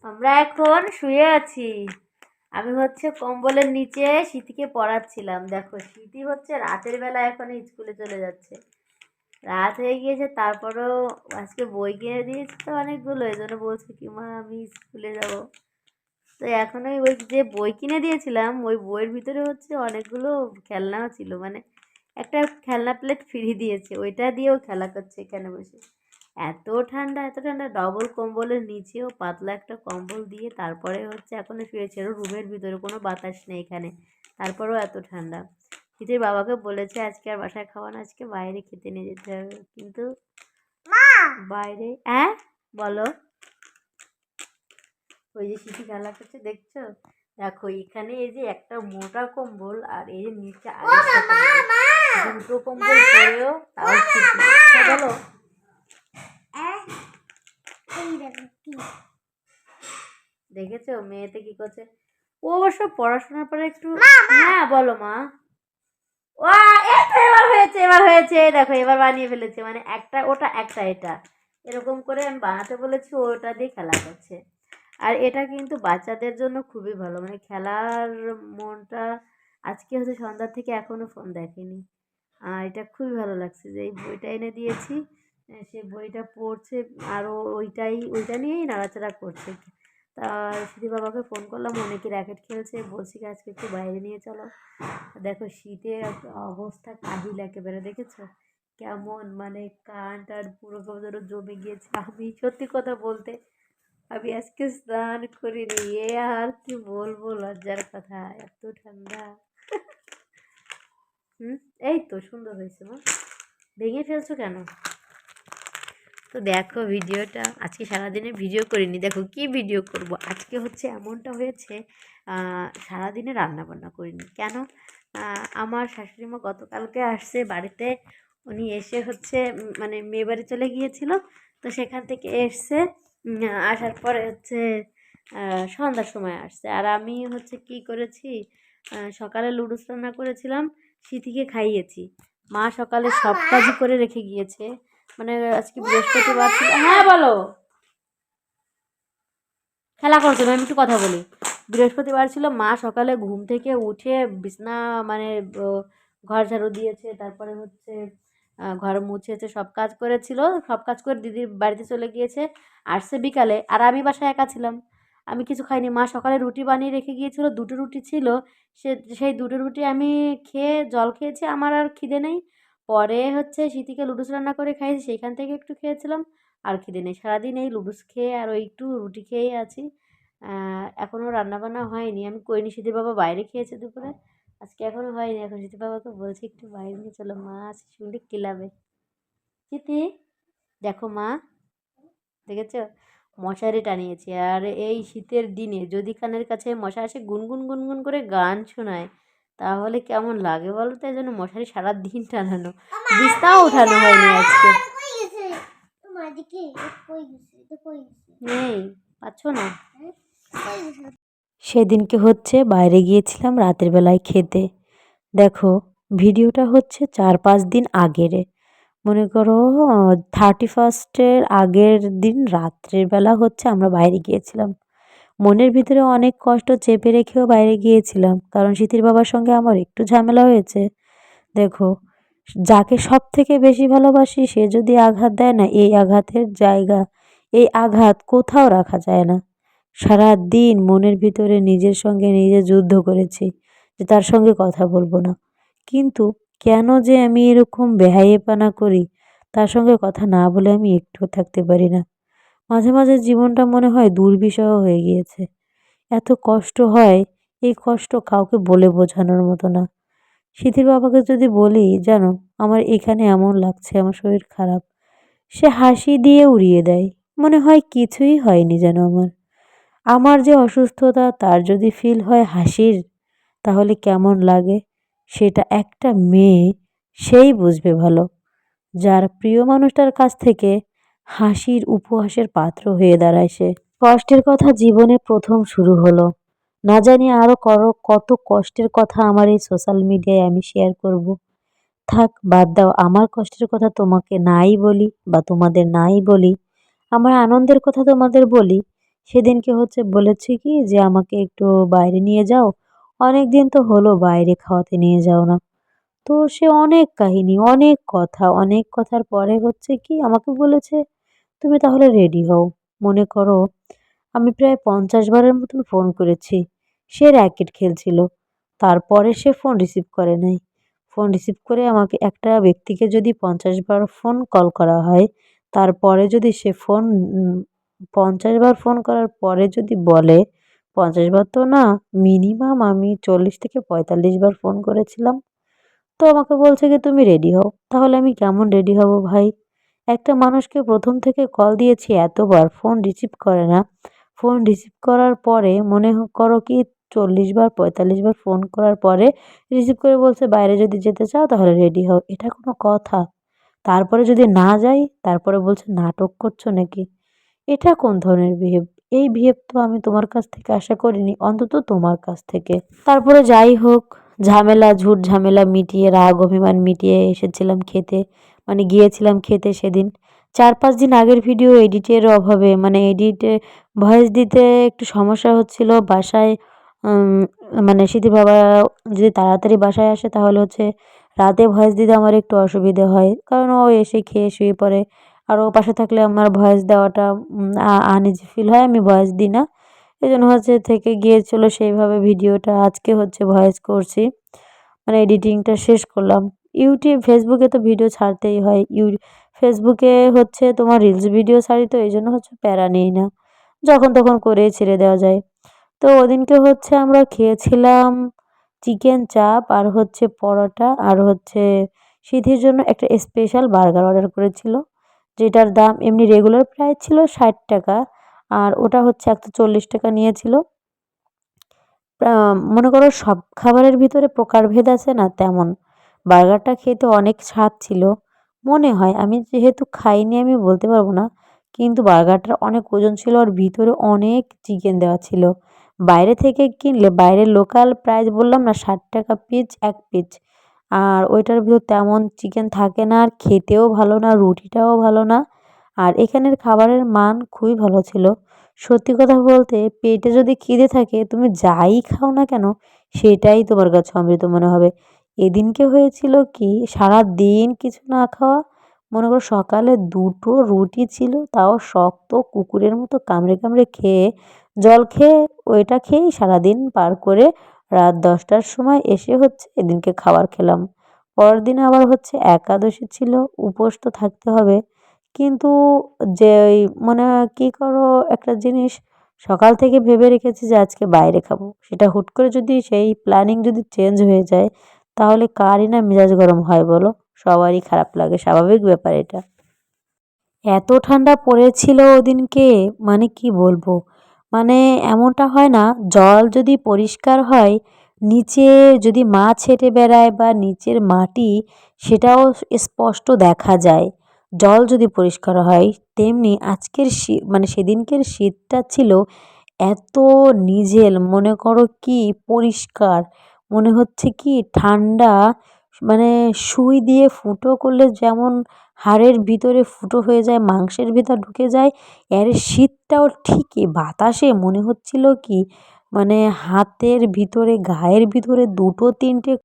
আমরা এখন শুয়ে আছি। আমি হচ্ছে কম্বলের নিচে স্মৃতিকে পড়াচ্ছিলাম। দেখো স্মৃতি হচ্ছে রাতের বেলা এখন স্কুলে চলে যাচ্ছে। রাত হয়ে গিয়েছে, তারপরেও আজকে বই কিনে দিয়েছি তো অনেকগুলো, এই জন্য বলছে কি মা আমি স্কুলে যাব। তো এখন ওই যে বই কিনে দিয়েছিলাম ওই বইয়ের ভিতরে হচ্ছে অনেকগুলো খেলনাও ছিল, মানে একটা খেলনা প্লেট ফ্রি দিয়েছে, ওইটা দিয়েও খেলা করছে এখানে বসে। এত ঠান্ডা ডবল কম্বলের নিচেও পাতলা একটা কম্বল দিয়ে তারপরে হচ্ছে এখন শুয়েছে রুমের ভিতরে, কোনো বাতাস নেই এখানে, তারপরেও এত ঠান্ডা। কিন্তু বাবাকে বলেছে আজকে আর বাসায় খাওয়া না, আজকে বাইরে খেতে নিয়ে যেতে হবে, কিন্তু বাইরে বলো। ওই যে শিশি খেলা করছে দেখছো, দেখো এখানে এই যে একটা মোটা কম্বল আর এই যে নিচে আরেকটা কম্বল, দুটো কম্বল পরেও তাও বলো। দেখেছো মেয়েতে কি করছে? ও অবশ্য পড়াশোনার পরে একটু বলো মা। ও এবার হয়েছে দেখো, এবার বানিয়ে ফেলেছে, মানে একটা ওটা একটা এটা এরকম করে আমি বানাতে বলেছি, ওটা দিয়ে খেলা করছে। আর এটা কিন্তু বাচ্চাদের জন্য খুবই ভালো, মানে খেলার মনটা। আজকে হচ্ছে সন্ধ্যা থেকে এখনো ফোন দেখেনি। আর এটা খুবই ভালো লাগছে যে এই বইটা এনে দিয়েছি, সে বইটা পড়ছে আর ওইটা নিয়েই নাড়াচাড়া করছে। তা সিধি বাবাকে ফোন করলাম, অনেকে র্যাকেট খেলছে, বলছি কি আজকে একটু বাইরে নিয়ে চলো। দেখো শীতের অবস্থা কাহিল একেবারে, দেখেছো কেমন, মানে কানটার পুরো যেন জমে গিয়েছে। আমি সত্যি কথা বলতে আমি আজকে স্নান করিনি, আর কি বলবো, লজ্জার কথা, এত ঠান্ডা। এই তো সুন্দর হয়েছে মা, ভেঙে ফেলছো কেন? তো দেখো ভিডিওটা, আজকে সারাদিনের ভিডিও করিনি, দেখো কি ভিডিও করব। আজকে হচ্ছে এমনটা হয়েছে, সারাদিনে রান্না বান্না করিনি কেন, আমার শাশুড়ি মা গতকালকে আসছে বাড়িতে। উনি এসে হচ্ছে মানে মেয়ে বাড়ি চলে গিয়েছিল, তো সেখান থেকে এসছে, আসার পরে হচ্ছে সন্ধ্যার সময় আসছে। আর আমি হচ্ছে কি করেছি, সকালে লুডুস রান্না করেছিলাম, সিথিকে খাইয়েছি। মা সকালে সব কাজই করে রেখে গিয়েছে, মানে আজকে বৃহস্পতিবার ছিল। বলো, খেলা করছো না, আমি একটু কথা বলি। বৃহস্পতিবার ছিল, মা সকালে ঘুম থেকে উঠে বিছনা মানে ঘর ঝাড়ু দিয়েছে, তারপরে হচ্ছে ঘর মুছেছে, সব কাজ করেছিল, সব কাজ করে দিদির বাড়িতে চলে গিয়েছে, আসছে বিকালে। আর আমি বাসায় একা ছিলাম, আমি কিছু খাইনি। মা সকালে রুটি বানিয়ে রেখে গিয়েছিল, দুটো রুটি ছিল, সেই দুটো রুটি আমি খেয়ে জল খেয়েছি, আমার আর খিদে নেই। পরে হচ্ছে সিথিকে লুডুস রান্না করে খাইয়েছি, সেইখান থেকে একটু খেয়েছিলাম, আর খিদে নেই। সারাদিন এই লুডুস খেয়ে আর ওই একটু রুটি খেয়েই আছি। এখনও রান্নাবান্না হয়নি, আমি করিনি। সিধির বাবা বাইরে খেয়েছে দুপুরে, আজকে এখনও হয়নি। এখন সিধির বাবাকে বলছি একটু বাইরে নিয়ে চলো, মা আছে শুনলে কিলাবে। সিথি দেখো মা, দেখেছ মশারি টানিয়েছি, আর এই শীতের দিনে যদি কানের কাছে মশা আসে গুনগুন গুনগুন করে গান শোনায়, তাহলে কেমন লাগে বলো তো? এই জন্য মশারি সারা দিন টানানো, বিছনাও ওঠানো হয়নি আজকে। নেই, পাচ্ছ না? সেদিনকে হচ্ছে বাইরে গিয়েছিলাম রাতের বেলায় খেতে। দেখো ভিডিওটা হচ্ছে 4-5 দিন আগের, মনে করো 31st আগের দিন রাত্রের বেলা হচ্ছে আমরা বাইরে গিয়েছিলাম। মনের ভিতরে অনেক কষ্ট চেপে রেখেও বাইরে গিয়েছিলাম, কারণ সিথির বাবার সঙ্গে আমার একটু ঝামেলা হয়েছে। দেখো যাকে সব থেকে বেশি ভালোবাসি সে যদি আঘাত দেয় না, এই আঘাতের জায়গা, এই আঘাত কোথাও রাখা যায় না। সারা দিন মনের ভিতরে নিজের সঙ্গে নিজে যুদ্ধ করেছি যে তার সঙ্গে কথা বলবো না, কিন্তু কেন যে আমি এরকম বেহাইয়েপনা করি, তার সঙ্গে কথা না বলে আমি একটুও থাকতে পারি না। মাঝে মাঝে জীবনটা মনে হয় দুর্বিষহ হয়ে গিয়েছে, এত কষ্ট হয়, এই কষ্ট কাউকে বলে বোঝানোর মতো না। সিথির বাবাকে যদি বলি জানো আমার এখানে এমন লাগছে, আমার শরীর খারাপ, সে হাসি দিয়ে উড়িয়ে দেয়, মনে হয় কিছুই হয়নি যেন আমার। আমার যে অসুস্থতা তার যদি ফিল হয় হাসির, তাহলে কেমন লাগে সেটা একটা মেয়ে সেই বুঝবে ভালো, যার প্রিয় মানুষটার কাছ থেকে হাসির উপহাসের পাত্র হয়ে দাঁড়ায় সে। কষ্টের কথা জীবনে প্রথম শুরু হলো, না জানি আরও কত কষ্টের কথা আমার এই সোশ্যাল মিডিয়ায় আমি শেয়ার করব। থাক বাদ দাও, আমার কষ্টের কথা তোমাকে নাই বলি বা তোমাদের নাই বলি, আমার আনন্দের কথা তোমাদের বলি, সেদিনকে হচ্ছে বলেছে কি যে আমাকে একটু বাইরে নিয়ে যাও। অনেকদিন তো হলো বাইরে খাওয়াতে নিয়ে যাও না। তো সে অনেক কাহিনী, অনেক কথা, অনেক কথার পরে হচ্ছে কি আমাকে বলেছে, "তুমি তাহলে রেডি হও।" মনে করো আমি প্রায় ৫০ বারের মতন ফোন করেছি। সে র‍্যাকেট খেলছিল। তারপরে সে ফোন রিসিভ করে নাই। ফোন রিসিভ করে আমাকে একটা ব্যক্তিকে যদি ৫০ বার ফোন কল করা হয়, তারপরে যদি সে ফোন ৫০ বার ফোন করার পরে যদি বলে ৫০ বার তো না, মিনিমাম আমি ৪০ থেকে ৪৫ বার ফোন করেছিলাম। তো আমাকে বলছে কি, "তুমি রেডি হও।" তাহলে আমি কেমন রেডি হব ভাই? একটা মানুষকে ১ম থেকে কল দিয়েছি এতবার, ফোন রিসিভ করে না। ফোন রিসিভ করার পরে মনে করো কি ৪০ বার ৪৫ বার ফোন করার পরে রিসিভ করে বলছে, "বাইরে যদি যেতে চাও তাহলে রেডি হও।" এটা কোনো কথা? তারপরে যদি না যাই, তারপরে বলছে, "নাটক করছো নাকি?" এটা কোন ধরনের বিহেভ? এই বিহেভ তো আমি তোমার কাছ থেকে আশা করিনি, অন্তত তোমার কাছ থেকে। তারপরে যাই হোক, ঝামেলা ঝুট ঝামেলা মিটিয়ে, রাগ অভিমান মিটিয়ে এসেছিলাম খেতে। মানে গিয়েছিলাম খেতে সেদিন। ৪-৫ দিন আগের ভিডিও এডিটের অভাবে, মানে এডিটে ভয়েস দিতে একটু সমস্যা হচ্ছিল বাসায়। উম মানে সিথির বাবা যদি তাড়াতাড়ি বাসায় আসে তাহলে হচ্ছে রাতে ভয়েস দিতে আমার একটু অসুবিধে হয়। কারণ ও এসে খেয়ে শুয়ে পড়ে। আর ও পাশে থাকলে আমার ভয়েস দেওয়াটা আনইজি ফিল হয়, আমি ভয়েস দিই না। এজন্য হচ্ছে থেকে গিয়েছিল সেইভাবে ভিডিওটা আজকে হচ্ছে ভয়েস করছি। মানে এডিটিংটা শেষ করলাম। ফেসবুকে তো ভিডিও ছাড়তেই হয়। ফেসবুকে হচ্ছে তোমার রিলস ভিডিও ছাড়ি, তো এইজন্য হচ্ছে প্যারা নেই না। যখন তখন করে ছেড়ে দেওয়া যায়। তো ওদিনকে হচ্ছে আমরা খেয়েছিলাম চিকেন চাপ আর হচ্ছে পরোটা আর হচ্ছে সিধির জন্য একটা স্পেশাল বার্গার অর্ডার করেছিল। যেটার দাম এমনি রেগুলার প্রাইস ছিল ৳৬০, আর ওটা হচ্ছে ৳১৪০ নিয়েছিল। মনে করো সব খাবারের ভিতরে প্রকারভেদ আছে না, তেমন। বার্গারটা খেতে অনেক স্বাদ ছিল। মনে হয়, আমি যেহেতু খাইনি আমি বলতে পারব না। কিন্তু বার্গারটার অনেক ওজন ছিল আর ভিতরে অনেক চিকেন দেওয়া ছিল। বাইরে থেকে কিনলে বাইরের লোকাল প্রাইস বললাম না, ৳৬০ পিস ১ পিস। আর ওইটার ভিতর তেমন চিকেন থাকে না আর খেতেও ভালো না, রুটিটাও ভালো না। আর এখানের খাবারের মান খুবই ভালো ছিল। সত্যি কথা বলতে পেটে যদি খিদে থাকে তুমি যাই খাও না কেন সেটাই তোমার কাছে অমৃত মনে হবে। এদিনকে হয়েছিল কি, সারাদিন কিছু না খাওয়া। মনে করো সকালে ২ টো রুটি ছিল, তাও শক্ত কুকুরের মতো কামড়ে কামড়ে খেয়ে, জল খেয়ে, ওইটা খেয়েই সারাদিন পার করে রাত ১০টার সময় এসে হচ্ছে এদিনকে খাবার খেলাম। পরের দিন আবার হচ্ছে একাদশী ছিল, উপোস তো থাকতে হবে। কিন্তু যে ওই মানে কি করো একটা জিনিস, সকাল থেকে ভেবে রেখেছি যে আজকে বাইরে খাবো, সেটা হুট করে যদি সেই প্ল্যানিং যদি চেঞ্জ হয়ে যায় তাহলে কারই না মেজাজ গরম হয় বলো? সবারই খারাপ লাগে, স্বাভাবিক ব্যাপার এটা। এত ঠান্ডা পড়েছিল ওদিনকে, মানে কি বলবো? মানে এমনটা হয় না, জল যদি পরিষ্কার হয়, নিচে যদি মাছ হেঁটে বেড়ায় বা নিচের মাটি সেটাও স্পষ্ট দেখা যায়। জল যদি পরিষ্কার হয়, তেমনি আজকের মানে সেদিনকের শীতটা ছিল এত নিঝেল, মনে করো কি পরিষ্কার, মনে হচ্ছে কি ঠান্ডা। মানে সুই দিয়ে ফুটো করলে যেমন হাড়ের ভিতরে ফুটো হয়ে যায়, মাংসের ভিতর ঢুকে যায়, এর শীতটাও ঠিকই বাতাসে মনে হচ্ছিল কি মানে হাতের ভিতরে গায়ের ভিতরে ২ টো ৩ টে